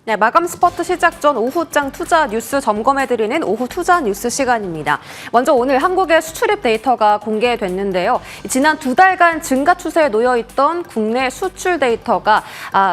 네, 마감 스퍼트 시작 전 오후장 투자 뉴스 점검해드리는 오후 투자 뉴스 시간입니다. 먼저 오늘 한국의 수출입 데이터가 공개됐는데요. 지난 2달간 증가 추세에 놓여있던 국내 수출 데이터가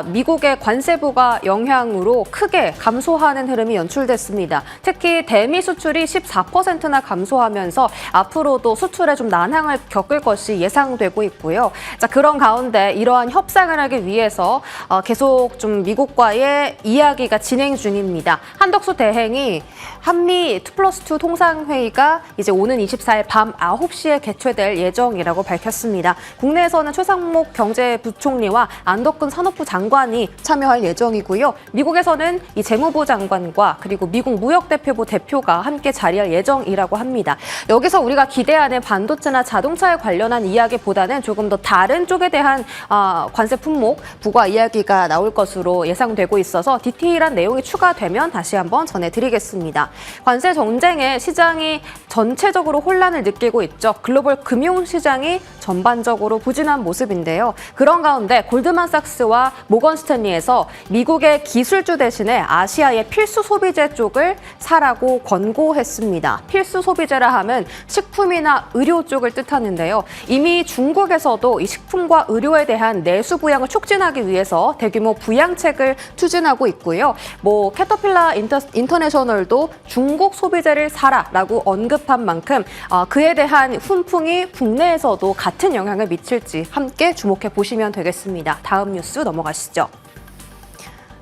미국의 관세부가 영향으로 크게 감소하는 흐름이 연출됐습니다. 특히 대미 수출이 14%나 감소하면서 앞으로도 수출에 좀 난항을 겪을 것이 예상되고 있고요. 자, 그런 가운데 이러한 협상을 하기 위해서 계속 좀 미국과의 이야기가 진행 중입니다. 한덕수 대행이 한미 2+2 통상회의가 이제 오는 24일 밤 9시에 개최될 예정이라고 밝혔습니다. 국내에서는 최상목 경제부총리와 안덕근 산업부 장관이 참여할 예정이고요. 미국에서는 이 재무부 장관과 그리고 미국 무역대표부 대표가 함께 자리할 예정이라고 합니다. 여기서 우리가 기대하는 반도체나 자동차에 관련한 이야기보다는 조금 더 다른 쪽에 대한 관세 품목 부과 이야기가 나올 것으로 예상되고 있어서 디테일한 내용이 추가되면 다시 한번 전해드리겠습니다. 관세 전쟁에 시장이 전체적으로 혼란을 느끼고 있죠. 글로벌 금융시장이 전반적으로 부진한 모습인데요. 그런 가운데 골드만삭스와 모건스탠리에서 미국의 기술주 대신에 아시아의 필수 소비재 쪽을 사라고 권고했습니다. 필수 소비재라 하면 식품이나 의료 쪽을 뜻하는데요. 이미 중국에서도 이 식품과 의료에 대한 내수 부양을 촉진하기 위해서 대규모 부양책을 추진하고 있고요. 캐터필라 인터내셔널도 중국 소비재를 사라라고 언급한 만큼 그에 대한 훈풍이 국내에서도 같은 영향을 미칠지 함께 주목해 보시면 되겠습니다. 다음 뉴스 넘어가시죠.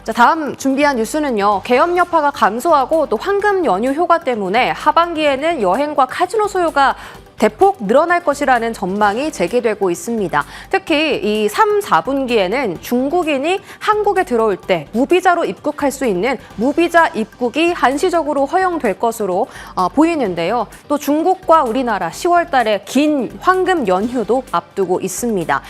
자, 다음 준비한 뉴스는요. 개업 여파가 감소하고 또 황금 연휴 효과 때문에 하반기에는 여행과 카지노 수요가 대폭 늘어날 것이라는 전망이 제기되고 있습니다. 특히 이 3, 4분기에는 중국인이 한국에 들어올 때 무비자로 입국할 수 있는 무비자 입국이 한시적으로 허용될 것으로 보이는데요. 또 중국과 우리나라 10월 달에 긴 황금 연휴도 앞두고 있습니다.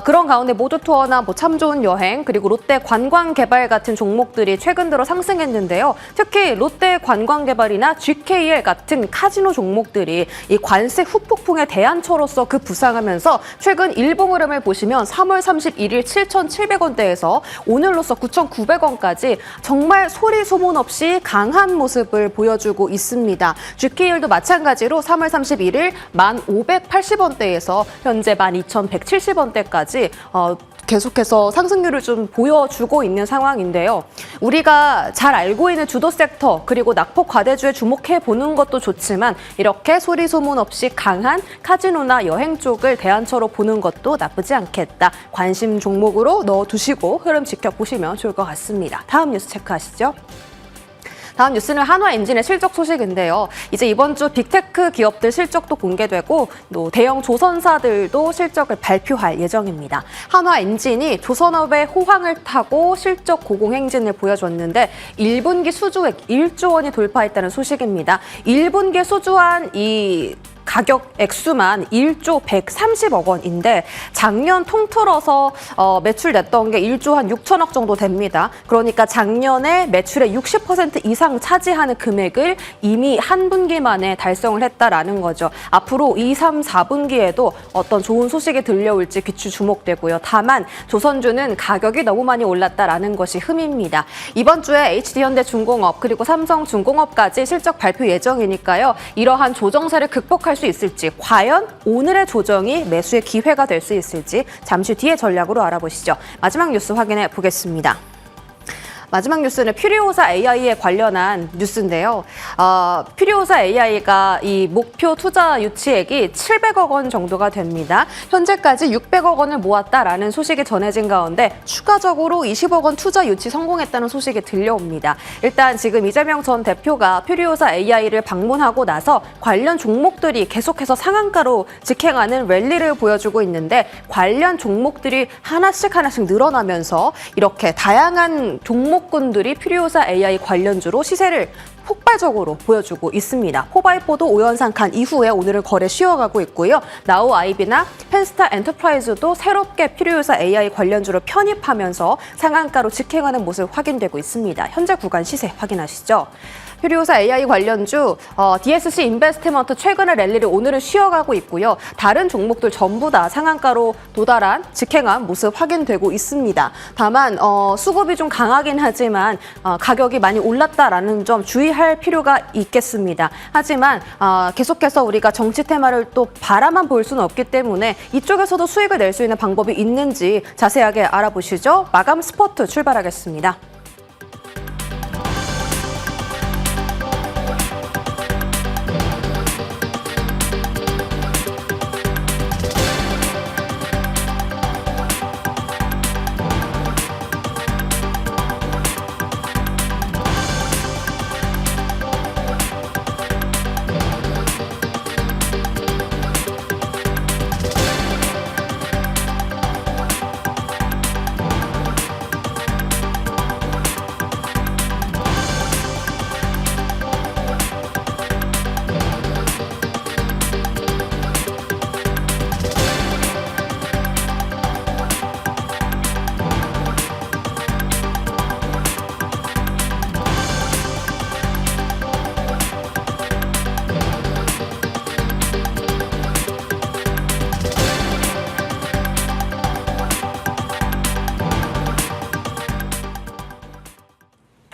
그런 가운데 모두투어나 참 좋은 여행 그리고 롯데 관광개발 같은 종목들이 최근 들어 상승했는데요. 특히 롯데 관광개발이나 GKL 같은 카지노 종목들이 이 관세 후폭풍의 대안처로서 부상하면서 최근 일봉 흐름을 보시면 3월 31일 7,700원대에서 오늘로서 9,900원까지 정말 소리 소문 없이 강한 모습을 보여주고 있습니다. GKL도 마찬가지로 3월 31일 1,580원대에서 현재 12,170원대까지 계속해서 상승률을 좀 보여주고 있는 상황인데요. 우리가 잘 알고 있는 주도 섹터 그리고 낙폭 과대주에 주목해 보는 것도 좋지만 이렇게 소리 소문 없이 강한 카지노나 여행 쪽을 대안처로 보는 것도 나쁘지 않겠다. 관심 종목으로 넣어두시고 흐름 지켜보시면 좋을 것 같습니다. 다음 뉴스 체크하시죠. 다음 뉴스는 한화엔진의 실적 소식인데요. 이제 이번 주 빅테크 기업들 실적도 공개되고 또 대형 조선사들도 실적을 발표할 예정입니다. 한화엔진이 조선업의 호황을 타고 실적 고공행진을 보여줬는데 1분기 수주액 1조 원이 돌파했다는 소식입니다. 1분기에 수주한 이 가격 액수만 1조 130억 원인데 작년 통틀어서 매출냈던 게 1조 한 6천억 정도 됩니다. 그러니까 작년에 매출의 60% 이상 차지하는 금액을 이미 한 분기 만에 달성을 했다라는 거죠. 앞으로 2, 3, 4분기에도 어떤 좋은 소식이 들려올지 귀추 주목되고요. 다만 조선주는 가격이 너무 많이 올랐다라는 것이 흠입니다. 이번 주에 HD현대중공업 그리고 삼성중공업까지 실적 발표 예정이니까요. 이러한 조정세를 극복할 수 있을지 과연 오늘의 조정이 매수의 기회가 될 수 있을지 잠시 뒤에 전략으로 알아보시죠. 마지막 뉴스 확인해 보겠습니다. 마지막 뉴스는 퓨리오사 AI에 관련한 뉴스인데요. 퓨리오사 AI가 이 목표 투자 유치액이 700억 원 정도가 됩니다. 현재까지 600억 원을 모았다라는 소식이 전해진 가운데 추가적으로 20억 원 투자 유치 성공했다는 소식이 들려옵니다. 일단 지금 이재명 전 대표가 퓨리오사 AI를 방문하고 나서 관련 종목들이 계속해서 상한가로 직행하는 랠리를 보여주고 있는데 관련 종목들이 하나씩 늘어나면서 이렇게 다양한 종목군들이 퓨리오사 AI 관련주로 시세를 폭발적으로 보여주고 있습니다. 호바이포도 5연상칸 이후에 오늘은 거래 쉬어가고 있고요. 나우 아이비나 펜스타 엔터프라이즈도 새롭게 퓨리오사 AI 관련주로 편입하면서 상한가로 직행하는 모습 확인되고 있습니다. 현재 구간 시세 확인하시죠. 표류사 AI 관련주 DSC 인베스트먼트 최근의 랠리를 오늘은 쉬어가고 있고요. 다른 종목들 전부 다 상한가로 도달한 직행한 모습 확인되고 있습니다. 다만 수급이 좀 강하긴 하지만 가격이 많이 올랐다라는 점 주의할 필요가 있겠습니다. 하지만 계속해서 우리가 정치 테마를 또 바라만 볼 수는 없기 때문에 이쪽에서도 수익을 낼 수 있는 방법이 있는지 자세하게 알아보시죠. 마감 스포트 출발하겠습니다.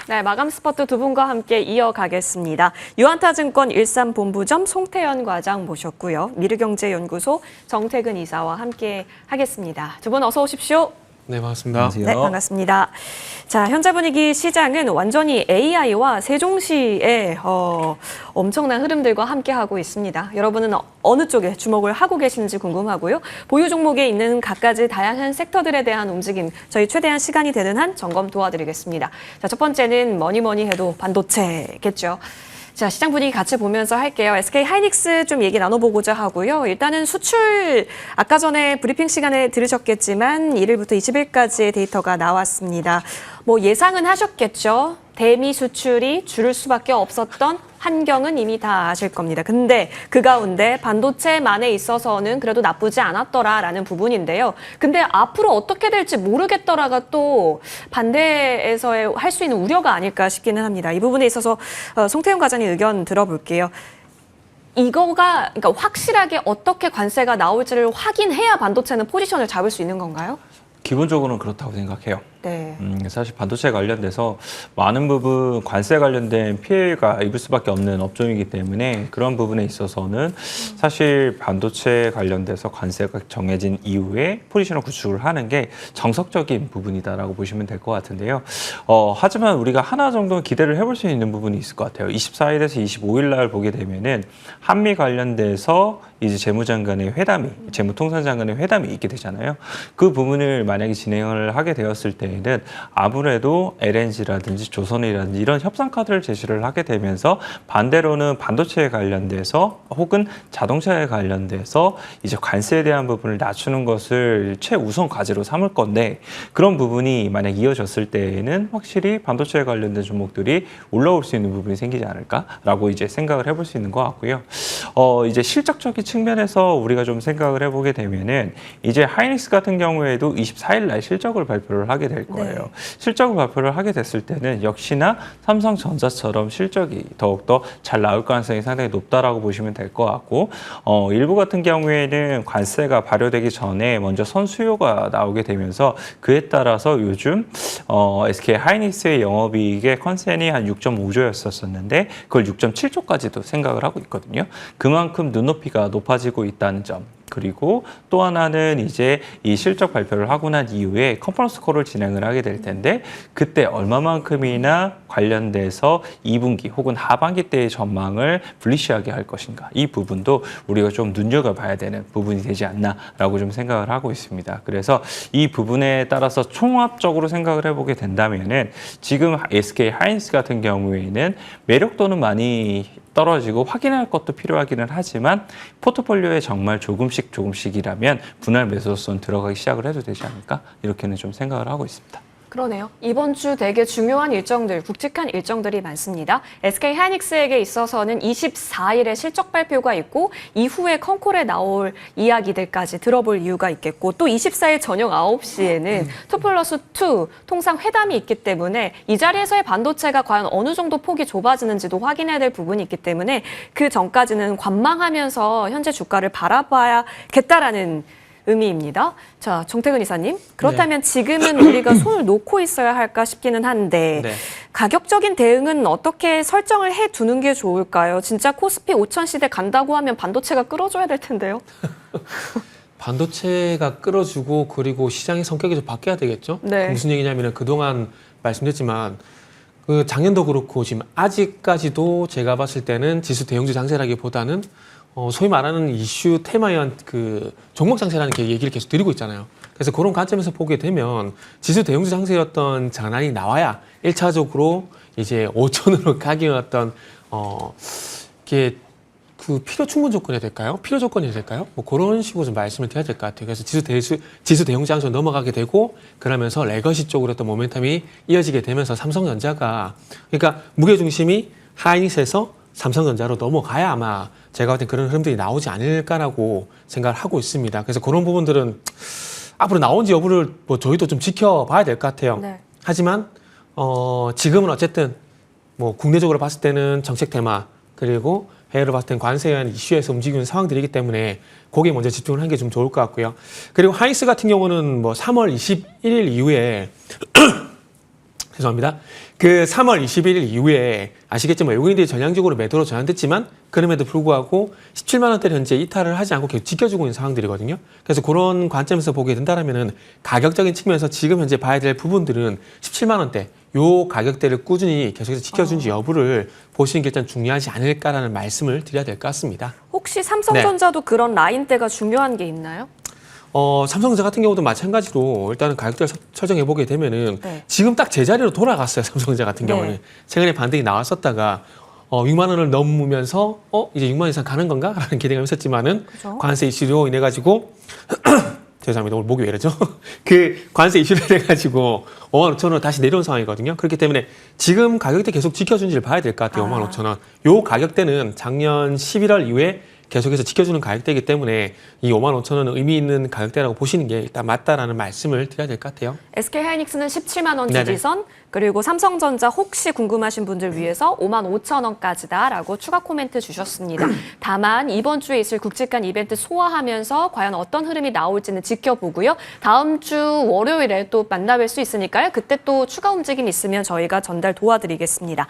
네, 마감 스포트 두 분과 함께 이어가겠습니다. 유한타증권 일산본부점 송태현 과장 모셨고요. 미르경제연구소 정태근 이사와 함께 하겠습니다. 두 분 어서 오십시오. 네, 반갑습니다. 네, 반갑습니다. 자, 현재 분위기 시장은 완전히 AI와 세종시의 엄청난 흐름들과 함께하고 있습니다. 여러분은 어느 쪽에 주목을 하고 계시는지 궁금하고요. 보유 종목에 있는 각가지 다양한 섹터들에 대한 움직임, 저희 최대한 시간이 되는 한 점검 도와드리겠습니다. 자, 첫 번째는 뭐니 해도 반도체겠죠. 자, 시장 분위기 같이 보면서 할게요. SK 하이닉스 좀 얘기 나눠보고자 하고요. 일단은 수출, 아까 전에 브리핑 시간에 들으셨겠지만 1일부터 20일까지의 데이터가 나왔습니다. 뭐 예상은 하셨겠죠. 대미 수출이 줄을 수밖에 없었던 환경은 이미 다 아실 겁니다. 근데 그 가운데 반도체만에 있어서는 그래도 나쁘지 않았더라라는 부분인데요. 근데 앞으로 어떻게 될지 모르겠더라가 또 반대에서의 할 수 있는 우려가 아닐까 싶기는 합니다. 이 부분에 있어서 송태훈 과장님 의견 들어볼게요. 이거가 그러니까 확실하게 어떻게 관세가 나올지를 확인해야 반도체는 포지션을 잡을 수 있는 건가요? 기본적으로는 그렇다고 생각해요. 네. 사실 반도체 관련돼서 많은 부분 관세 관련된 피해가 입을 수밖에 없는 업종이기 때문에 그런 부분에 있어서는 사실 반도체 관련돼서 관세가 정해진 이후에 포지션을 구축을 하는 게 정석적인 부분이다라고 보시면 될 것 같은데요. 하지만 우리가 하나 정도 기대를 해볼 수 있는 부분이 있을 것 같아요. 24일에서 25일 날 보게 되면은 한미 관련돼서 이제 재무장관의 회담이, 재무통상장관의 회담이 있게 되잖아요. 그 부분을 만약에 진행을 하게 되었을 때에는 아무래도 LNG라든지 조선이라든지 이런 협상 카드를 제시를 하게 되면서 반대로는 반도체에 관련돼서 혹은 자동차에 관련돼서 이제 관세에 대한 부분을 낮추는 것을 최우선 과제로 삼을 건데 그런 부분이 만약 이어졌을 때에는 확실히 반도체에 관련된 종목들이 올라올 수 있는 부분이 생기지 않을까라고 이제 생각을 해볼 수 있는 것 같고요. 이제 실적적인 측면에서 우리가 좀 생각을 해보게 되면은 이제 하이닉스 같은 경우에도 24일 날 실적을 발표를 하게 될 거예요. 네. 실적을 발표를 하게 됐을 때는 역시나 삼성전자처럼 실적이 더욱더 잘 나올 가능성이 상당히 높다라고 보시면 될 것 같고 일부 같은 경우에는 관세가 발효되기 전에 먼저 선수요가 나오게 되면서 그에 따라서 요즘 SK 하이닉스의 영업이익의 컨센이 한 6.5조였었는데 그걸 6.7조까지도 생각을 하고 있거든요. 그만큼 눈높이가 높아지고 있다는 점. 그리고 또 하나는 이제 이 실적 발표를 하고 난 이후에 컨퍼런스 콜을 진행을 하게 될 텐데 그때 얼마만큼이나 관련돼서 2분기 혹은 하반기 때의 전망을 불리시하게 할 것인가 이 부분도 우리가 좀 눈여겨봐야 되는 부분이 되지 않나라고 좀 생각을 하고 있습니다. 그래서 이 부분에 따라서 총합적으로 생각을 해보게 된다면은 지금 SK 하이닉스 같은 경우에는 매력도는 많이 떨어지고 확인할 것도 필요하기는 하지만 포트폴리오에 정말 조금씩이라면 분할 매수선 들어가기 시작을 해도 되지 않을까 이렇게는 좀 생각을 하고 있습니다. 그러네요. 이번 주 되게 중요한 일정들, 굵직한 일정들이 많습니다. SK 하이닉스에게 있어서는 24일에 실적 발표가 있고 이후에 컨콜에 나올 이야기들까지 들어볼 이유가 있겠고 또 24일 저녁 9시에는 2+2 통상 회담이 있기 때문에 이 자리에서의 반도체가 과연 어느 정도 폭이 좁아지는지도 확인해야 될 부분이 있기 때문에 그 전까지는 관망하면서 현재 주가를 바라봐야겠다라는 의미입니다. 자, 정태근 이사님. 그렇다면 지금은 우리가 손을 놓고 있어야 할까 싶기는 한데 가격적인 대응은 어떻게 설정을 해두는 게 좋을까요? 진짜 코스피 5천 시대 간다고 하면 반도체가 끌어줘야 될 텐데요. 반도체가 끌어주고 그리고 시장의 성격이 좀 바뀌어야 되겠죠? 네. 무슨 얘기냐면 그동안 말씀드렸지만 그 작년도 그렇고 지금 아직까지도 제가 봤을 때는 지수 대형주 장세라기보다는 소위 말하는 이슈 테마에 의한 그 종목 장세라는 얘기를 계속 드리고 있잖아요. 그래서 그런 관점에서 보게 되면 지수 대형주 장세였던 전환이 나와야 1차적으로 이제 5천으로 가기 어떤 이게 그 필요 충분 조건이 될까요? 필요 조건이 될까요? 뭐 그런 식으로 좀 말씀을 드려야 될 것 같아요. 그래서 지수 대형주 장세로 넘어가게 되고 그러면서 레거시 쪽으로 또 모멘텀이 이어지게 되면서 삼성전자가 그러니까 무게 중심이 하이닉스에서 삼성전자로 넘어가야 아마 제가 볼 땐 그런 흐름들이 나오지 않을까라고 생각을 하고 있습니다. 그래서 그런 부분들은 앞으로 나온지 여부를 뭐 저희도 좀 지켜봐야 될 것 같아요. 네. 하지만 지금은 어쨌든 뭐 국내적으로 봤을 때는 정책 테마 그리고 해외로 봤을 땐 관세에 의한 이슈에서 움직이는 상황들이기 때문에 거기에 먼저 집중을 하는 게 좀 좋을 것 같고요. 그리고 하이닉스 같은 경우는 뭐 3월 21일 이후에 죄송합니다. 그 3월 21일 이후에 아시겠지만 외국인들이 전량적으로 매도로 전환됐지만 그럼에도 불구하고 17만 원대를 현재 이탈을 하지 않고 계속 지켜주고 있는 상황들이거든요. 그래서 그런 관점에서 보게 된다면은 가격적인 측면에서 지금 현재 봐야 될 부분들은 17만 원대 요 가격대를 꾸준히 계속해서 지켜준지 여부를 보시는 게 일단 중요하지 않을까라는 말씀을 드려야 될 것 같습니다. 혹시 삼성전자도 그런 라인대가 중요한 게 있나요? 삼성전자 같은 경우도 마찬가지로 일단은 가격대를 설정해 보게 되면은 지금 딱 제자리로 돌아갔어요. 삼성전자 같은 경우는 최근에 반등이 나왔었다가 6만 원을 넘으면서 이제 6만 원 이상 가는 건가? 라는 기대감이 있었지만은 그죠? 관세 이슈로 인해 가지고 죄송합니다. 오늘 목이 왜 이러죠? 그 관세 이슈로 인해 가지고 5만 5천 원 다시 내려온 상황이거든요. 그렇기 때문에 지금 가격대 계속 지켜준지를 봐야 될 것 같아요. 5만 5천 원. 요 가격대는 작년 11월 이후에 계속해서 지켜주는 가격대이기 때문에 이 5만 5천 원은 의미 있는 가격대라고 보시는 게 일단 맞다라는 말씀을 드려야 될 것 같아요. SK 하이닉스는 17만 원 지지선, 그리고 삼성전자 혹시 궁금하신 분들 위해서 5만 5천 원까지다라고 추가 코멘트 주셨습니다. 다만 이번 주에 있을 굵직한 이벤트 소화하면서 과연 어떤 흐름이 나올지는 지켜보고요. 다음 주 월요일에 또 만나뵐 수 있으니까요. 그때 또 추가 움직임 있으면 저희가 전달 도와드리겠습니다.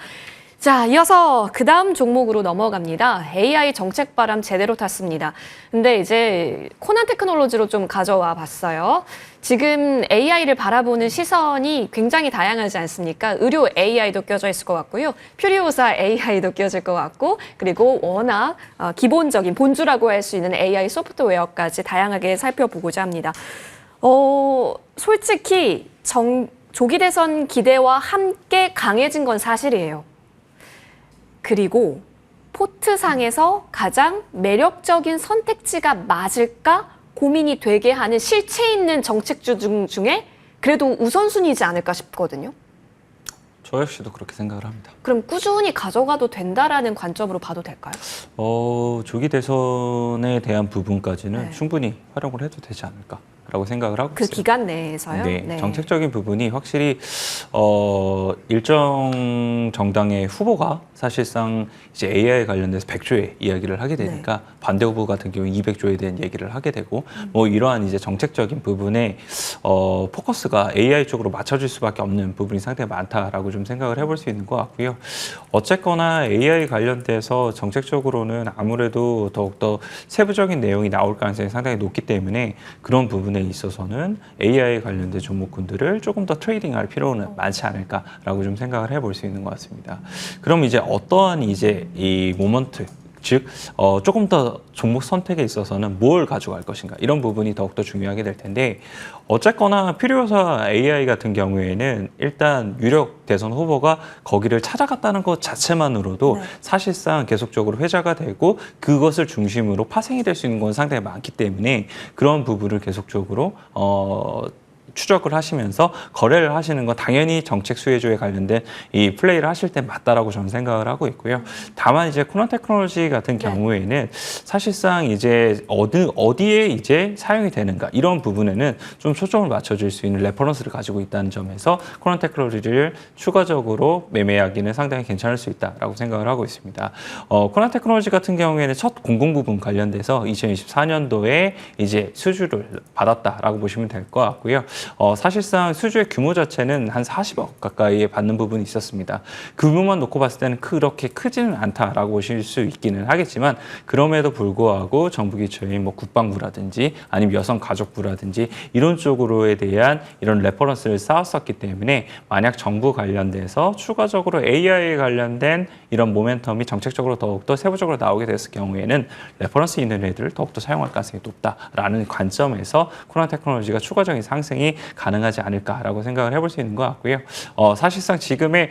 자, 이어서 그 다음 종목으로 넘어갑니다. AI 정책 바람 제대로 탔습니다. 근데 이제 코난 테크놀로지로 좀 가져와 봤어요. 지금 AI를 바라보는 시선이 굉장히 다양하지 않습니까? 의료 AI도 껴져 있을 것 같고요. 퓨리오사 AI도 껴질 것 같고, 그리고 워낙 기본적인 본주라고 할 수 있는 AI 소프트웨어까지 다양하게 살펴보고자 합니다. 솔직히 조기 대선 기대와 함께 강해진 건 사실이에요. 그리고 포트상에서 가장 매력적인 선택지가 맞을까 고민이 되게 하는 실체 있는 정책주 중에 그래도 우선순위이지 않을까 싶거든요. 저 역시도 그렇게 생각을 합니다. 그럼 꾸준히 가져가도 된다라는 관점으로 봐도 될까요? 조기 대선에 대한 부분까지는 충분히 활용을 해도 되지 않을까라고 생각을 하고 있어요. 그 기간 내에서요? 네, 정책적인 부분이 확실히 일정 정당의 후보가 사실상 이제 AI 관련돼서 100조의 이야기를 하게 되니까 반대 후보 같은 경우 200조에 대한 얘기를 하게 되고 뭐 이러한 이제 정책적인 부분에 포커스가 AI 쪽으로 맞춰질 수밖에 없는 부분이 상당히 많다라고 좀 생각을 해볼 수 있는 것 같고요. 어쨌거나 AI 관련돼서 정책적으로는 아무래도 더욱더 세부적인 내용이 나올 가능성이 상당히 높기 때문에 그런 부분에 있어서는 AI 관련된 종목군들을 조금 더 트레이딩할 필요는 많지 않을까라고 좀 생각을 해볼 수 있는 것 같습니다. 그럼 이제 어떠한 이제 이 모먼트 즉 조금 더 종목 선택에 있어서는 뭘 가져갈 것인가 이런 부분이 더욱더 중요하게 될 텐데 어쨌거나 퓨리오사 AI 같은 경우에는 일단 유력 대선 후보가 거기를 찾아갔다는 것 자체만으로도 사실상 계속적으로 회자가 되고 그것을 중심으로 파생이 될 수 있는 건 상당히 많기 때문에 그런 부분을 계속적으로 추적을 하시면서 거래를 하시는 건 당연히 정책 수혜주에 관련된 이 플레이를 하실 때 맞다라고 저는 생각을 하고 있고요. 다만 이제 코난 테크놀로지 같은 경우에는 사실상 이제 어디에 이제 사용이 되는가 이런 부분에는 좀 초점을 맞춰줄 수 있는 레퍼런스를 가지고 있다는 점에서 코난 테크놀로지를 추가적으로 매매하기는 상당히 괜찮을 수 있다라고 생각을 하고 있습니다. 코난 테크놀로지 같은 경우에는 첫 공공 부분 관련돼서 2024년도에 이제 수주를 받았다라고 보시면 될 것 같고요. 사실상 수주의 규모 자체는 한 40억 가까이에 받는 부분이 있었습니다. 규모만 놓고 봤을 때는 그렇게 크지는 않다라고 보실 수 있기는 하겠지만 그럼에도 불구하고 정부 기초인 뭐 국방부라든지 아니면 여성가족부라든지 이런 쪽으로에 대한 이런 레퍼런스를 쌓았었기 때문에 만약 정부 관련돼서 추가적으로 AI 관련된 이런 모멘텀이 정책적으로 더욱더 세부적으로 나오게 됐을 경우에는 레퍼런스 있는 애들을 더욱더 사용할 가능성이 높다라는 관점에서 코난 테크놀로지가 추가적인 상승이 가능하지 않을까라고 생각을 해볼 수 있는 것 같고요. 사실상 지금의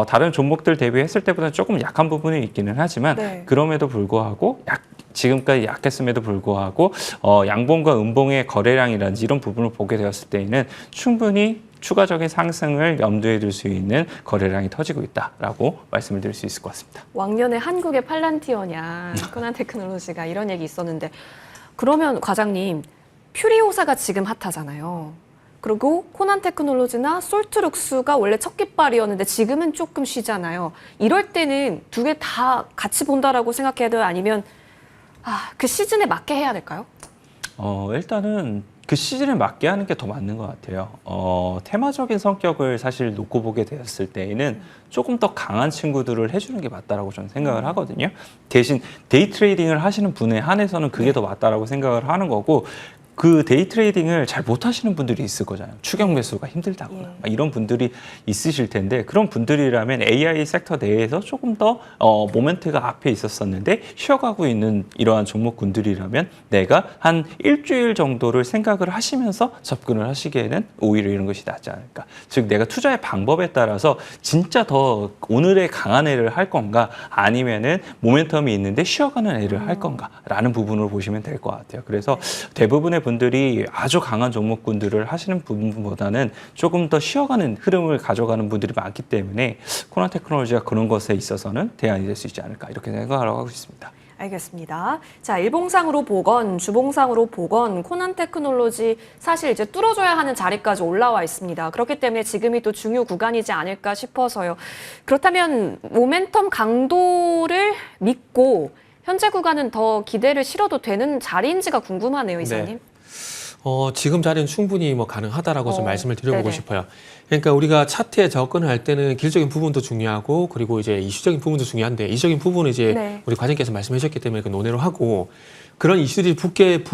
다른 종목들 대비했을 때보다는 조금 약한 부분이 있기는 하지만 네. 그럼에도 불구하고 지금까지 약했음에도 불구하고 양봉과 음봉의 거래량이라든지 이런 부분을 보게 되었을 때에는 충분히 추가적인 상승을 염두에 둘 수 있는 거래량이 터지고 있다라고 말씀을 드릴 수 있을 것 같습니다. 왕년에 한국의 팔란티어냐 코난 테크놀로지가 이런 얘기 있었는데 그러면 과장님 퓨리오사가 지금 핫하잖아요. 그리고 코난 테크놀로지나 솔트룩스가 원래 첫 깃발이었는데 지금은 조금 쉬잖아요. 이럴 때는 두 개 다 같이 본다라고 생각해야 돼요? 아니면 그 시즌에 맞게 해야 될까요? 일단은 그 시즌에 맞게 하는 게 더 맞는 것 같아요. 테마적인 성격을 사실 놓고 보게 되었을 때에는 조금 더 강한 친구들을 해주는 게 맞다라고 저는 생각을 하거든요. 대신 데이 트레이딩을 하시는 분에 한해서는 그게 더 맞다라고 생각을 하는 거고 그 데이 트레이딩을 잘 못하시는 분들이 있을 거잖아요. 추격 매수가 힘들다거나 막 이런 분들이 있으실 텐데 그런 분들이라면 AI 섹터 내에서 조금 더 모멘트가 앞에 있었었는데 쉬어가고 있는 이러한 종목군들이라면 내가 한 일주일 정도를 생각을 하시면서 접근을 하시기에는 오히려 이런 것이 낫지 않을까. 즉 내가 투자의 방법에 따라서 진짜 더 오늘의 강한 애를 할 건가 아니면은 모멘텀이 있는데 쉬어가는 애를 할 건가라는 부분으로 보시면 될 것 같아요. 그래서 대부분의 분들이 아주 강한 종목군들을 하시는 부분보다는 조금 더 쉬어가는 흐름을 가져가는 분들이 많기 때문에 코난 테크놀로지가 그런 것에 있어서는 대안이 될 수 있지 않을까 이렇게 생각을 하고 있습니다. 알겠습니다. 자, 일봉상으로 보건 주봉상으로 보건 코난 테크놀로지 사실 이제 뚫어줘야 하는 자리까지 올라와 있습니다. 그렇기 때문에 지금이 또 중요 구간이지 않을까 싶어서요. 그렇다면 모멘텀 강도를 믿고 현재 구간은 더 기대를 실어도 되는 자리인지가 궁금하네요, 이사님. 네. 지금 자리는 충분히 뭐 가능하다라고 좀 말씀을 드려보고 네네. 싶어요. 그러니까 우리가 차트에 접근을 할 때는 길적인 부분도 중요하고 그리고 이제 이슈적인 부분도 중요한데 이슈적인 부분은 이제 네. 우리 과장님께서 말씀해 주셨기 때문에 그 논의로 하고 그런 이슈들이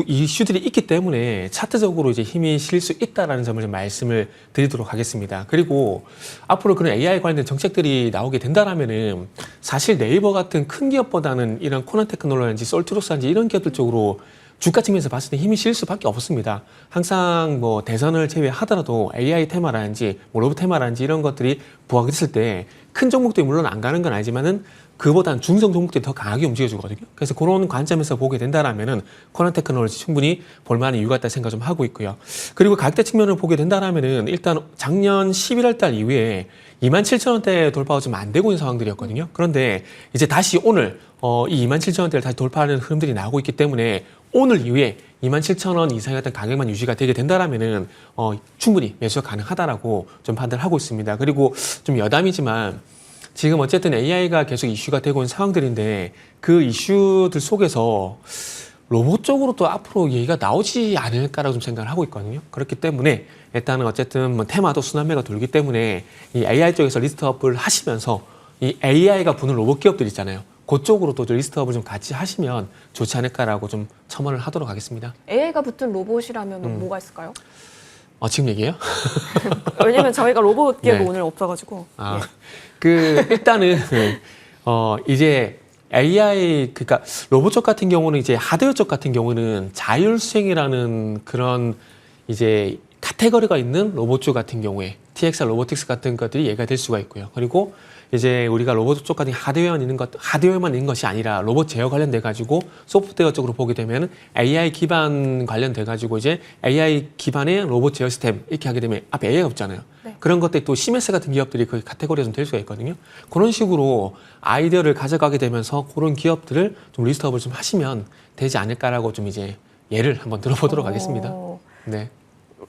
이슈들이 있기 때문에 차트적으로 이제 힘이 실 수 있다라는 점을 좀 말씀을 드리도록 하겠습니다. 그리고 앞으로 그런 AI 관련된 정책들이 나오게 된다라면은 사실 네이버 같은 큰 기업보다는 이런 코난 테크놀로지인지 솔트룩스인지 이런 기업들 쪽으로 주가 측면에서 봤을 때 힘이 실 수밖에 없습니다. 항상 뭐 대선을 제외하더라도 AI 테마라든지 뭐 로봇 테마라든지 이런 것들이 부각됐을 때 큰 종목들이 물론 안 가는 건 아니지만은 그보다는 중성 종목들이 더 강하게 움직여주거든요. 그래서 그런 관점에서 보게 된다라면은 코난 테크놀로지 충분히 볼만한 이유가 있다 생각 좀 하고 있고요. 그리고 가격대 측면을 보게 된다라면은 일단 작년 11월 달 이후에 27,000원대 돌파가 좀 안 되고 있는 상황들이었거든요. 그런데 이제 다시 오늘 이 27,000원대를 다시 돌파하는 흐름들이 나오고 있기 때문에 오늘 이후에 27,000원 이상의 어떤 가격만 유지가 되게 된다라면은 충분히 매수가 가능하다라고 좀 판단하고 있습니다. 그리고 좀 여담이지만 지금 어쨌든 AI가 계속 이슈가 되고 있는 상황들인데 그 이슈들 속에서 로봇 쪽으로 또 앞으로 얘기가 나오지 않을까라고 좀 생각을 하고 있거든요. 그렇기 때문에 일단은 어쨌든 뭐 테마도 순환매가 돌기 때문에 이 AI 쪽에서 리스트업을 하시면서 이 AI가 부는 로봇 기업들 있잖아요. 그쪽으로도 리스트업을 좀 같이 하시면 좋지 않을까라고 좀 첨언을 하도록 하겠습니다. AI가 붙은 로봇이라면 뭐가 있을까요? 지금 얘기해요? 왜냐면 저희가 로봇 기업이 네. 오늘 없어가지고. 일단은 이제 AI 그러니까 로봇 쪽 같은 경우는 이제 하드웨어 쪽 같은 경우는 자율수행이라는 그런 이제 카테고리가 있는 로봇 쪽 같은 경우에 TXR 로보틱스 같은 것들이 얘가 될 수가 있고요. 그리고 이제 우리가 로봇 쪽 같은 하드웨어만 있는 것이 아니라 로봇 제어 관련돼 가지고 소프트웨어 쪽으로 보게 되면 AI 기반 관련돼 가지고 이제 AI 기반의 로봇 제어 시스템 이렇게 하게 되면 앞에 AI가 없잖아요. 네. 그런 것들이 또 시메스 같은 기업들이 그 카테고리에 좀 될 수가 있거든요. 그런 식으로 아이디어를 가져가게 되면서 그런 기업들을 좀 리스트업을 좀 하시면 되지 않을까라고 좀 이제 예를 한번 들어보도록 하겠습니다. 네.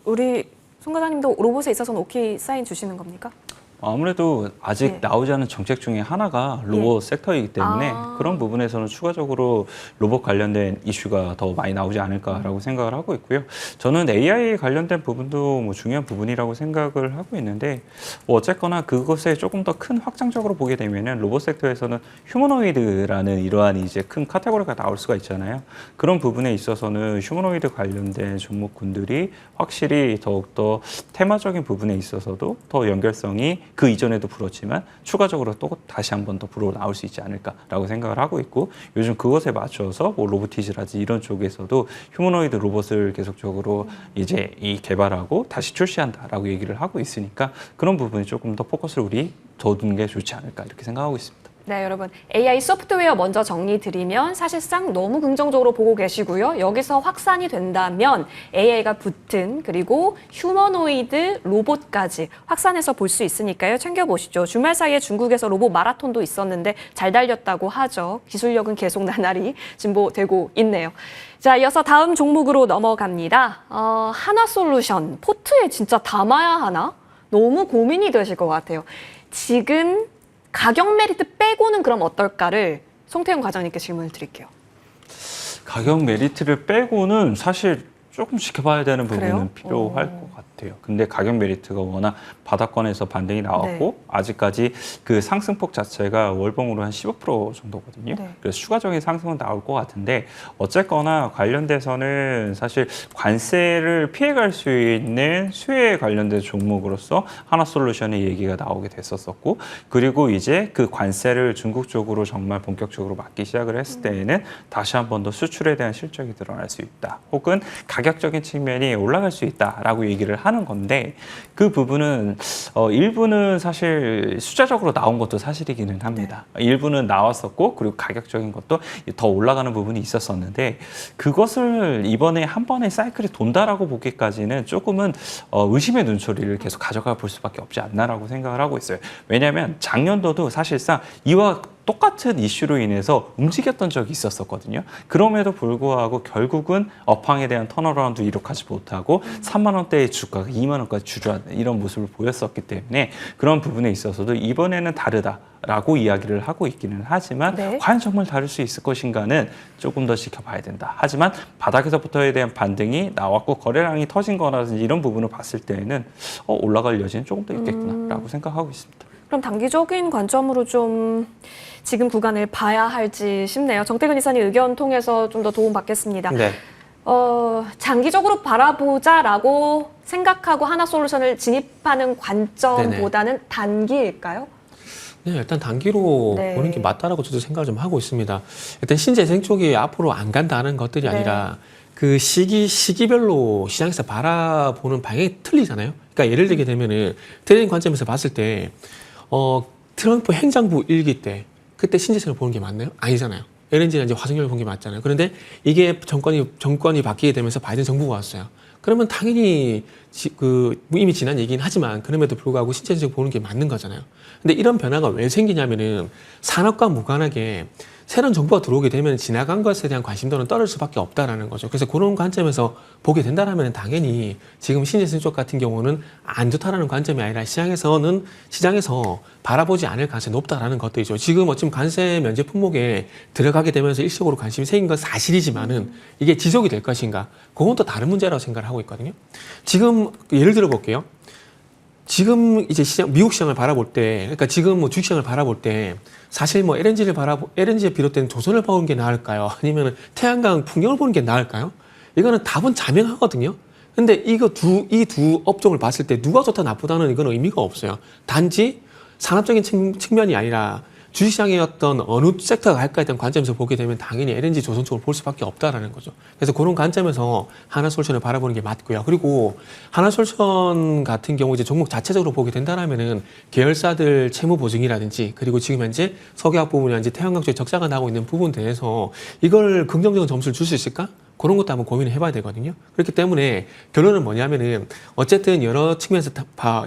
우리 송 과장님도 로봇에 있어서는 오케이 사인 주시는 겁니까? 아무래도 아직 예. 나오지 않은 정책 중에 하나가 로봇 섹터이기 때문에 그런 부분에서는 추가적으로 로봇 관련된 이슈가 더 많이 나오지 않을까라고 생각을 하고 있고요. 저는 AI 관련된 부분도 뭐 중요한 부분이라고 생각을 하고 있는데 뭐 어쨌거나 그것에 조금 더 큰 확장적으로 보게 되면은 로봇 섹터에서는 휴머노이드라는 이러한 이제 큰 카테고리가 나올 수가 있잖아요. 그런 부분에 있어서는 휴머노이드 관련된 종목군들이 확실히 더욱더 테마적인 부분에 있어서도 더 연결성이 그 이전에도 불었지만 추가적으로 또 다시 한 번 더 불어 나올 수 있지 않을까라고 생각을 하고 있고 요즘 그것에 맞춰서 뭐 로보티즈라든지 이런 쪽에서도 휴머노이드 로봇을 계속적으로 이제 이 개발하고 다시 출시한다라고 얘기를 하고 있으니까 그런 부분이 조금 더 포커스를 우리 더 두는 게 좋지 않을까 이렇게 생각하고 있습니다. 네, 여러분. AI 소프트웨어 먼저 정리드리면 사실상 너무 긍정적으로 보고 계시고요. 여기서 확산이 된다면 AI가 붙은 그리고 휴머노이드 로봇까지 확산해서 볼 수 있으니까요. 챙겨보시죠. 주말 사이에 중국에서 로봇 마라톤도 있었는데 잘 달렸다고 하죠. 기술력은 계속 나날이 진보되고 있네요. 자, 이어서 다음 종목으로 넘어갑니다. 하나솔루션. 포트에 진짜 담아야 하나? 너무 고민이 되실 것 같아요. 지금 가격 메리트 빼고는 그럼 어떨까를 송태용 과장님께 질문을 드릴게요. 가격 메리트를 빼고는 사실 조금 지켜봐야 되는 부분은 그래요? 필요할 것 같아요. 근데 가격 메리트가 워낙 바닥권에서 반등이 나왔고 아직까지 그 상승폭 자체가 월봉으로 한 15% 정도거든요. 네. 그래서 추가적인 상승은 나올 것 같은데 어쨌거나 관련돼서는 사실 관세를 피해갈 수 있는 수혜에 관련된 종목으로서 하나솔루션의 얘기가 나오게 됐었고 그리고 이제 그 관세를 중국 쪽으로 정말 본격적으로 막기 시작을 했을 때에는 다시 한 번 더 수출에 대한 실적이 드러날 수 있다. 혹은 가격적인 측면이 올라갈 수 있다라고 얘기를 하는 건데 그 부분은 일부는 사실 숫자적으로 나온 것도 사실이기는 합니다. 일부는 나왔었고 그리고 가격적인 것도 더 올라가는 부분이 있었었는데 그것을 이번에 한 번에 사이클이 돈다라고 보기까지는 조금은 의심의 눈초리를 계속 가져가 볼 수밖에 없지 않나라고 생각을 하고 있어요. 왜냐하면 작년도도 사실상 이와 똑같은 이슈로 인해서 움직였던 적이 있었거든요. 그럼에도 불구하고 결국은 업황에 대한 턴어라운드 이룩하지 못하고 3만 원대의 주가가 2만 원까지 주저하는 이런 모습을 보였었기 때문에 그런 부분에 있어서도 이번에는 다르다라고 이야기를 하고 있기는 하지만 과연 정말 다를 수 있을 것인가는 조금 더 지켜봐야 된다. 하지만 바닥에서부터에 대한 반등이 나왔고 거래량이 터진 거라든지 이런 부분을 봤을 때에는 올라갈 여지는 조금 더 있겠구나라고 생각하고 있습니다. 그럼 단기적인 관점으로 좀 지금 구간을 봐야 할지 싶네요. 정태근 이사님 의견 통해서 좀 더 도움 받겠습니다. 네. 장기적으로 바라보자라고 생각하고 하나솔루션을 진입하는 관점보다는 단기일까요? 네, 일단 단기로 보는 게 맞다라고 저도 생각을 좀 하고 있습니다. 일단 신재생 쪽이 앞으로 안 간다는 것들이 아니라 그 시기별로 시장에서 바라보는 방향이 틀리잖아요. 그러니까 예를 들게 되면은 트레이딩 관점에서 봤을 때 트럼프 행정부 일기 때 그때 신재생을 보는 게 맞나요? 아니잖아요. LNG나 이제 화석연료를 본 게 맞잖아요. 그런데 이게 정권이 바뀌게 되면서 바이든 정부가 왔어요. 그러면 당연히 이미 지난 얘기긴 하지만 그럼에도 불구하고 신재생 보는 게 맞는 거잖아요. 근데 이런 변화가 왜 생기냐면은 산업과 무관하게 새로운 정부가 들어오게 되면 지나간 것에 대한 관심도는 떨어질 수밖에 없다라는 거죠. 그래서 그런 관점에서 보게 된다라면 당연히 지금 신재생 쪽 같은 경우는 안 좋다라는 관점이 아니라 시장에서 바라보지 않을 가능성이 높다라는 것들이죠. 지금 어찌 관세 면제 품목에 들어가게 되면서 일시적으로 관심이 생긴 건 사실이지만은 이게 지속이 될 것인가? 그건 또 다른 문제라고 생각을 하고 있거든요. 지금 예를 들어 볼게요. 지금 이제 미국 시장을 바라볼 때, 그러니까 지금 뭐 주식시장을 바라볼 때, 사실 뭐 LNG에 비롯된 조선을 보는 게 나을까요? 아니면 태양광 풍경을 보는 게 나을까요? 이거는 답은 자명하거든요. 근데 이 두 업종을 봤을 때 누가 좋다 나쁘다는 이건 의미가 없어요. 단지 산업적인 측면이 아니라 주식시장의 어떤 어느 섹터가 갈까에 대한 관점에서 보게 되면 당연히 LNG 조선 쪽을 볼 수밖에 없다라는 거죠. 그래서 그런 관점에서 하나솔루션을 바라보는 게 맞고요. 그리고 하나솔루션 같은 경우 이제 종목 자체적으로 보게 된다라면은 계열사들 채무 보증이라든지 그리고 지금 현재 석유화학 부분이라든지 태양광 쪽에 적자가 나고 있는 부분 대해서 이걸 긍정적인 점수를 줄 수 있을까? 그런 것도 한번 고민을 해봐야 되거든요. 그렇기 때문에 결론은 뭐냐면은 어쨌든 여러 측면에서 다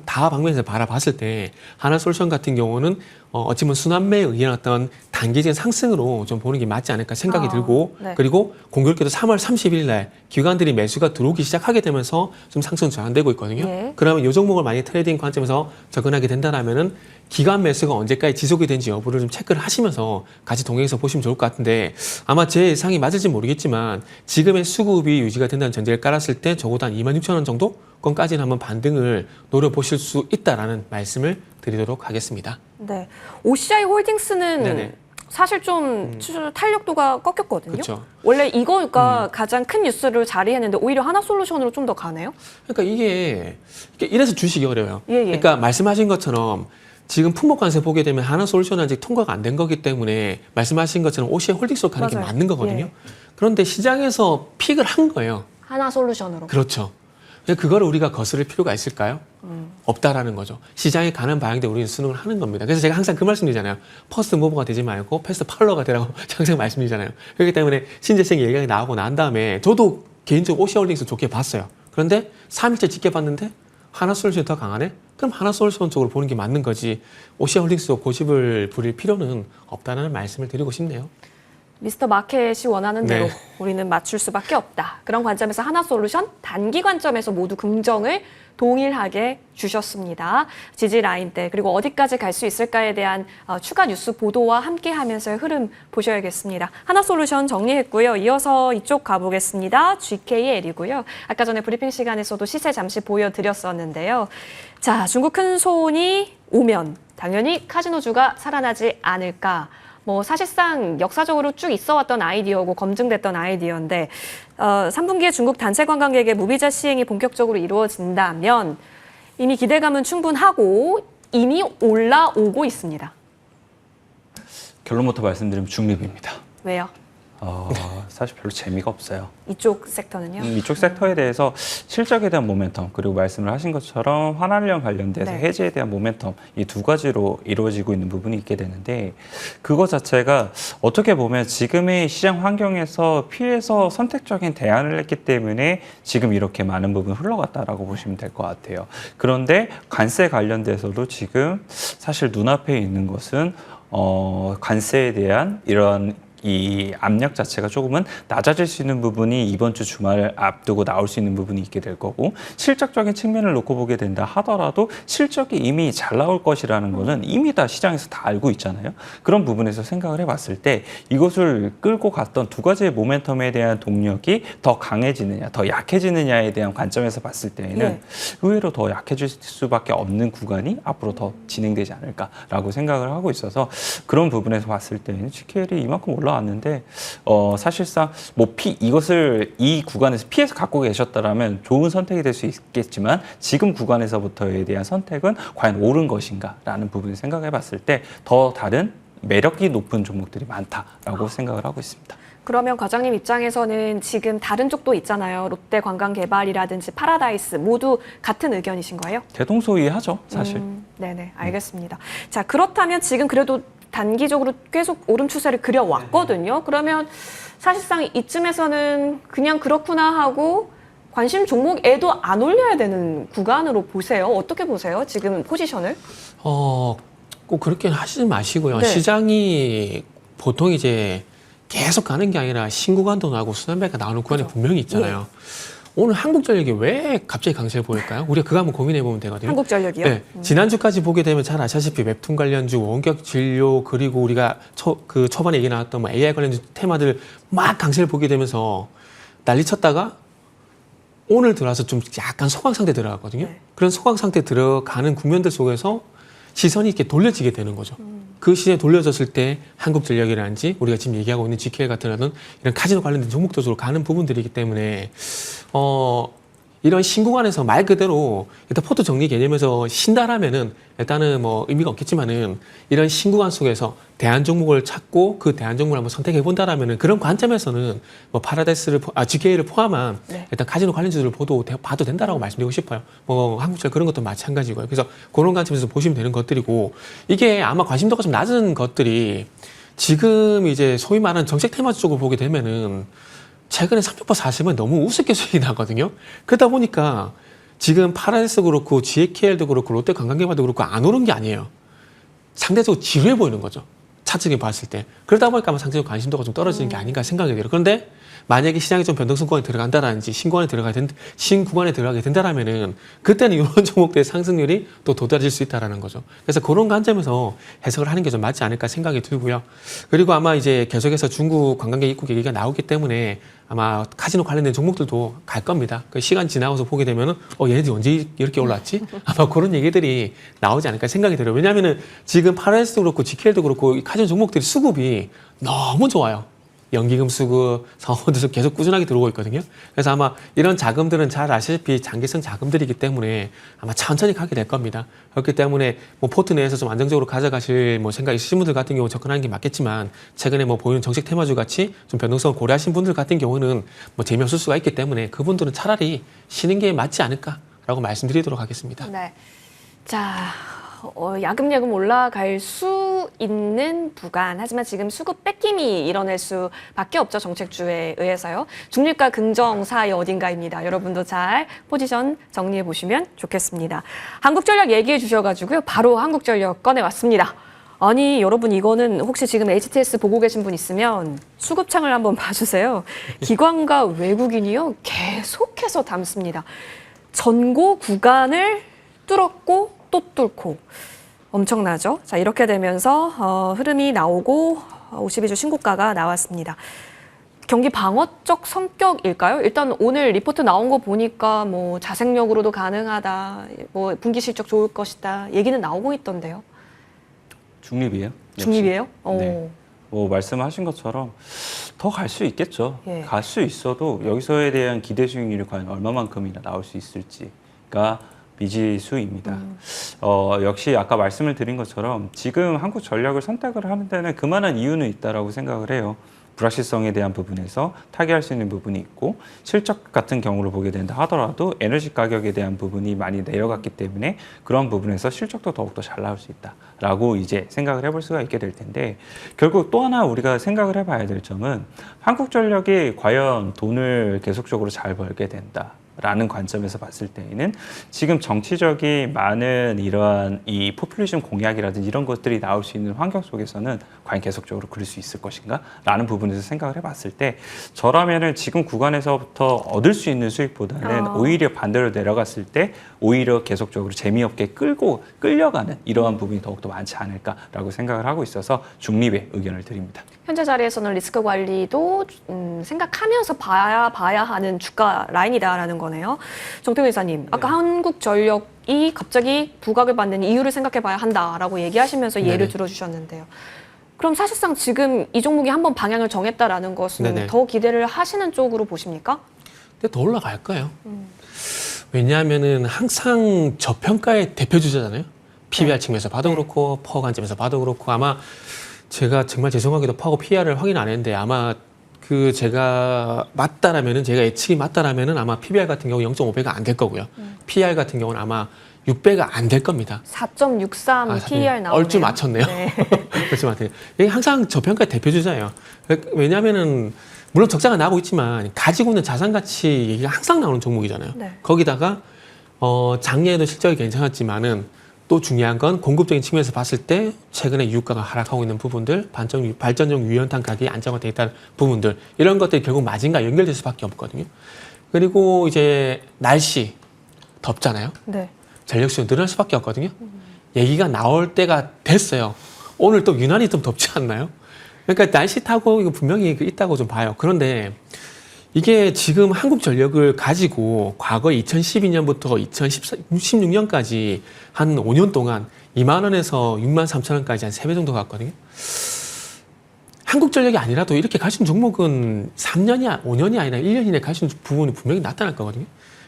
방면에서 바라봤을 때 하나솔루션 같은 경우는 어찌 보면 순환매에 의한 어떤 단기적인 상승으로 좀 보는 게 맞지 않을까 생각이 들고 네. 그리고 공교롭게도 3월 30일 날 기관들이 매수가 들어오기 시작하게 되면서 좀 상승 전환되고 있거든요. 예. 그러면 이 종목을 만약 트레이딩 관점에서 접근하게 된다라면은 기간 매수가 언제까지 지속이 되는지 여부를 좀 체크를 하시면서 같이 동행해서 보시면 좋을 것 같은데 아마 제 예상이 맞을지 모르겠지만 지금의 수급이 유지가 된다는 전제를 깔았을 때 적어도 한 26,000원 정도? 건까지는 한번 반등을 노려보실 수 있다라는 말씀을 드리도록 하겠습니다. 네. OCI 홀딩스는 네네. 사실 좀 탄력도가 꺾였거든요. 그렇죠. 원래 이거가 가장 큰 뉴스를 자리했는데 오히려 하나솔루션으로 좀 더 가네요. 그러니까 이게 이래서 주식이 어려워요. 예, 예. 그러니까 말씀하신 것처럼 지금 품목관세 보게 되면 하나솔루션은 아직 통과가 안 된 거기 때문에 말씀하신 것처럼 OCI 홀딩스로 가는 게 맞아요. 맞는 거거든요. 예. 그런데 시장에서 픽을 한 거예요. 하나솔루션으로. 그렇죠. 근데 그거를 우리가 거스를 필요가 있을까요? 없다라는 거죠. 시장에 가는 방향대로 우리는 수능을 하는 겁니다. 그래서 제가 항상 그 말씀드리잖아요. 퍼스트 무버가 되지 말고 패스트 팔로워가 되라고 항상 말씀드리잖아요. 그렇기 때문에 신재생 얘기가 나오고 난 다음에 저도 개인적으로 OCI 홀딩스 좋게 봤어요. 그런데 3일째 지켜봤는데 하나솔루션이 더 강하네? 그럼 하나솔루션 쪽으로 보는 게 맞는 거지 OCI 홀딩스 고집을 부릴 필요는 없다는 말씀을 드리고 싶네요. 미스터 마켓이 원하는 대로 네. 우리는 맞출 수밖에 없다. 그런 관점에서 하나솔루션 단기 관점에서 모두 긍정을 동일하게 주셨습니다. 지지 라인대 그리고 어디까지 갈 수 있을까에 대한 추가 뉴스 보도와 함께하면서의 흐름 보셔야겠습니다. 하나솔루션 정리했고요. 이어서 이쪽 가보겠습니다. GKL이고요. 아까 전에 브리핑 시간에서도 시세 잠시 보여드렸었는데요. 자, 중국 큰 손이 오면 당연히 카지노주가 살아나지 않을까. 뭐 사실상 역사적으로 쭉 있어왔던 아이디어고 검증됐던 아이디어인데 3분기에 중국 단체 관광객의 무비자 시행이 본격적으로 이루어진다면 이미 기대감은 충분하고 이미 올라오고 있습니다. 결론부터 말씀드리면 중립입니다. 왜요? 사실 별로 재미가 없어요. 이쪽 섹터는요? 이쪽 섹터에 대해서 실적에 대한 모멘텀 그리고 말씀을 하신 것처럼 환환령 관련돼서 네. 해지에 대한 모멘텀 이 두 가지로 이루어지고 있는 부분이 있게 되는데 그거 자체가 어떻게 보면 지금의 시장 환경에서 피해서 선택적인 대안을 했기 때문에 지금 이렇게 많은 부분 흘러갔다라고 보시면 될 것 같아요. 그런데 관세 관련돼서도 지금 사실 눈앞에 있는 것은 관세에 대한 이런 이 압력 자체가 조금은 낮아질 수 있는 부분이 이번 주 주말을 앞두고 나올 수 있는 부분이 있게 될 거고 실적적인 측면을 놓고 보게 된다 하더라도 실적이 이미 잘 나올 것이라는 거는 이미 다 시장에서 다 알고 있잖아요. 그런 부분에서 생각을 해봤을 때 이것을 끌고 갔던 두 가지의 모멘텀에 대한 동력이 더 강해지느냐 더 약해지느냐에 대한 관점에서 봤을 때에는 네. 의외로 더 약해질 수밖에 없는 구간이 앞으로 더 진행되지 않을까라고 생각을 하고 있어서 그런 부분에서 봤을 때는 GKL이 이만큼 올라왔는데 사실상 뭐 이 구간에서 피해서 갖고 계셨다라면 좋은 선택이 될 수 있겠지만 지금 구간에서부터에 대한 선택은 과연 옳은 것인가라는 부분을 생각해 봤을 때 더 다른 매력이 높은 종목들이 많다라고 생각을 하고 있습니다. 그러면 과장님 입장에서는 지금 다른 쪽도 있잖아요. 롯데관광개발이라든지 파라다이스 모두 같은 의견이신 거예요? 대동소이하죠, 사실. 네네, 알겠습니다. 자, 그렇다면 지금 그래도 단기적으로 계속 오름 추세를 그려왔거든요. 그러면 사실상 이쯤에서는 그냥 그렇구나 하고 관심 종목에도 안 올려야 되는 구간으로 보세요. 어떻게 보세요? 지금 포지션을? 꼭 그렇게 하시지 마시고요. 네. 시장이 보통 이제 계속 가는 게 아니라 신구간도 나고 순환매가 나오는 구간이 그렇죠. 분명히 있잖아요. 오늘 한국전력이 왜 갑자기 강세를 보일까요? 우리가 그거 한번 고민해 보면 되거든요. 한국전력이요? 네, 지난주까지 보게 되면 잘 아시다시피 웹툰 관련주, 원격 진료 그리고 우리가 초반에 얘기 나왔던 뭐 AI 관련주 테마들 막 강세를 보게 되면서 난리쳤다가 오늘 들어와서 좀 약간 소강 상태 들어갔거든요. 네. 그런 소강 상태 들어가는 국면들 속에서 시선이 이렇게 돌려지게 되는 거죠. 그 시선이 돌려졌을 때 한국전력이라든지 우리가 지금 얘기하고 있는 GKL 같은 이런 카지노 관련된 종목들로 가는 부분들이기 때문에 이런 신구간에서 말 그대로 일단 포트 정리 개념에서 신다라면은 일단은 뭐 의미가 없겠지만은 이런 신구간 속에서 대안 종목을 찾고 그 대안 종목을 한번 선택해 본다라면은 그런 관점에서는 뭐 파라다이스를 GK를 포함한 네. 일단 카지노 관련주들을 봐도 된다라고 말씀드리고 싶어요. 뭐 한국철 그런 것도 마찬가지고요. 그래서 그런 관점에서 보시면 되는 것들이고 이게 아마 관심도가 좀 낮은 것들이 지금 이제 소위 말하는 정책 테마 쪽을 보게 되면은 최근에 30% 40은 너무 우습게 수익이 나거든요. 그러다 보니까 지금 파라다이스 그렇고 GKL도 그렇고 롯데관광개발도 그렇고 안 오른 게 아니에요. 상대적으로 지루해 보이는 거죠. 차트적인 봤을 때. 그러다 보니까 아마 상대적 관심도가 좀 떨어지는 게 아닌가 생각이 들어요. 그런데 만약에 시장이 좀 변동성권에 들어간다라든지 신구간에 들어가게 된다라면은 그때는 이런 종목들의 상승률이 또 도달해질 수 있다라는 거죠. 그래서 그런 관점에서 해석을 하는 게 좀 맞지 않을까 생각이 들고요. 그리고 아마 이제 계속해서 중국 관광객 입국 얘기가 나오기 때문에 아마 카지노 관련된 종목들도 갈 겁니다. 그 시간 지나고서 보게 되면은 얘네들이 언제 이렇게 올랐지? 아마 그런 얘기들이 나오지 않을까 생각이 들어요. 왜냐하면은 지금 파라다이스도 그렇고 GKL도 그렇고 이 카지노 종목들이 수급이 너무 좋아요. 연기금 수급, 상호들 수급 계속 꾸준하게 들어오고 있거든요. 그래서 아마 이런 자금들은 잘 아시다시피 장기성 자금들이기 때문에 아마 천천히 가게 될 겁니다. 그렇기 때문에 뭐 포트 내에서 좀 안정적으로 가져가실 뭐 생각이 있으신 분들 같은 경우 접근하는 게 맞겠지만 최근에 뭐 보이는 정책 테마주 같이 좀 변동성을 고려하신 분들 같은 경우는 뭐 재미없을 수가 있기 때문에 그분들은 차라리 쉬는 게 맞지 않을까라고 말씀드리도록 하겠습니다. 네. 자, 야금야금 올라갈 수 있는 구간. 하지만 지금 수급 뺏김이 일어날 수밖에 없죠. 정책주에 의해서요. 중립과 긍정 사이 어딘가입니다. 여러분도 잘 포지션 정리해 보시면 좋겠습니다. 한국전력 얘기해 주셔가지고요. 바로 한국전력 꺼내왔습니다. 아니 여러분 이거는 혹시 지금 HTS 보고 계신 분 있으면 수급창을 한번 봐주세요. 기관과 외국인이요. 계속해서 담습니다. 전고 구간을 뚫었고 또 뚫고 엄청나죠? 자 이렇게 되면서 흐름이 나오고 52주 신고가가 나왔습니다. 경기 방어적 성격일까요? 일단 오늘 리포트 나온 거 보니까 뭐 자생력으로도 가능하다, 뭐 분기 실적 좋을 것이다 얘기는 나오고 있던데요. 중립이에요. 중립이에요? 네. 뭐 말씀하신 것처럼 더 갈 수 있겠죠. 예. 갈 수 있어도 여기서에 대한 기대 수익률이 과연 얼마만큼이나 나올 수 있을지가 미지수입니다. 역시 아까 말씀을 드린 것처럼 지금 한국전력을 선택을 하는 데는 그만한 이유는 있다라고 생각을 해요. 불확실성에 대한 부분에서 타개할 수 있는 부분이 있고 실적 같은 경우를 보게 된다 하더라도 에너지 가격에 대한 부분이 많이 내려갔기 때문에 그런 부분에서 실적도 더욱더 잘 나올 수 있다라고 이제 생각을 해볼 수가 있게 될 텐데 결국 또 하나 우리가 생각을 해봐야 될 점은 한국전력이 과연 돈을 계속적으로 잘 벌게 된다. 라는 관점에서 봤을 때에는 지금 정치적인 많은 이러한 이 포퓰리즘 공약이라든지 이런 것들이 나올 수 있는 환경 속에서는 과연 계속적으로 그럴 수 있을 것인가? 라는 부분에서 생각을 해봤을 때 저라면은 지금 구간에서부터 얻을 수 있는 수익보다는 오히려 반대로 내려갔을 때 오히려 계속적으로 재미없게 끌려가는 이러한 부분이 더욱더 많지 않을까라고 생각을 하고 있어서 중립의 의견을 드립니다. 현재 자리에서는 리스크 관리도 생각하면서 봐야 하는 주가 라인이다라는 거네요. 정태근 이사님, 아까 한국전력이 갑자기 부각을 받는 이유를 생각해봐야 한다라고 얘기하시면서 예를 들어주셨는데요. 그럼 사실상 지금 이 종목이 한번 방향을 정했다라는 것은 더 기대를 하시는 쪽으로 보십니까? 근데 더 올라갈 거예요. 왜냐하면은 항상 저평가의 대표 주자잖아요. PBR 측면에서 봐도 그렇고 퍼 관점에서 봐도 그렇고 아마 제가 정말 죄송하게도 퍼하고 PR을 확인 안 했는데 아마 그 제가 맞다라면은 제가 예측이 맞다라면은 아마 PBR 같은 경우 0.5배가 안 될 거고요. PR 같은 경우는 아마 6배가 안 될 겁니다. 4.63 TER 나오네요. 얼추 맞췄네요. 네. 얼추 맞네요. 이게 항상 저평가의 대표 주자예요. 왜냐하면은 물론 적자가 나고 있지만 가지고 있는 자산 가치 얘기가 항상 나오는 종목이잖아요. 네. 거기다가 작년에도 실적이 괜찮았지만은 또 중요한 건 공급적인 측면에서 봤을 때 최근에 유가가 하락하고 있는 부분들, 발전용 유연탄 가격이 안정화되어 있다는 부분들 이런 것들이 결국 마진과 연결될 수밖에 없거든요. 그리고 이제 날씨 덥잖아요. 네. 전력 수요 늘어날 수밖에 없거든요. 얘기가 나올 때가 됐어요. 오늘 또 유난히 좀 덥지 않나요? 그러니까 날씨 타고 이거 분명히 있다고 좀 봐요. 그런데 이게 지금 한국전력을 가지고 과거 2012년부터 2016년까지 한 5년 동안 2만 원에서 6만 3천 원까지 한 3배 정도 갔거든요. 한국전력이 아니라도 이렇게 갈 수 있는 종목은 3년이, 5년이 아니라 1년 이내에 갈 수 있는 부분이 분명히 나타날 거거든요.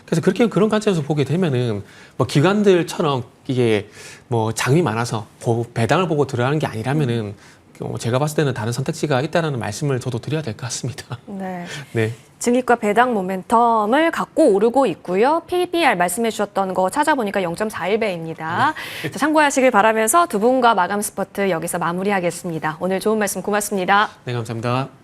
그래서 그렇게 그런 관점에서 보게 되면은 뭐 기관들처럼 이게 뭐 장이 많아서 배당을 보고 들어가는 게 아니라면은 제가 봤을 때는 다른 선택지가 있다라는 말씀을 저도 드려야 될 것 같습니다. 네. 네. 증익과 배당 모멘텀을 갖고 오르고 있고요. PBR 말씀해 주셨던 거 찾아보니까 0.41배입니다. 자, 참고하시길 바라면서 두 분과 마감 스퍼트 여기서 마무리하겠습니다. 오늘 좋은 말씀 고맙습니다. 네, 감사합니다.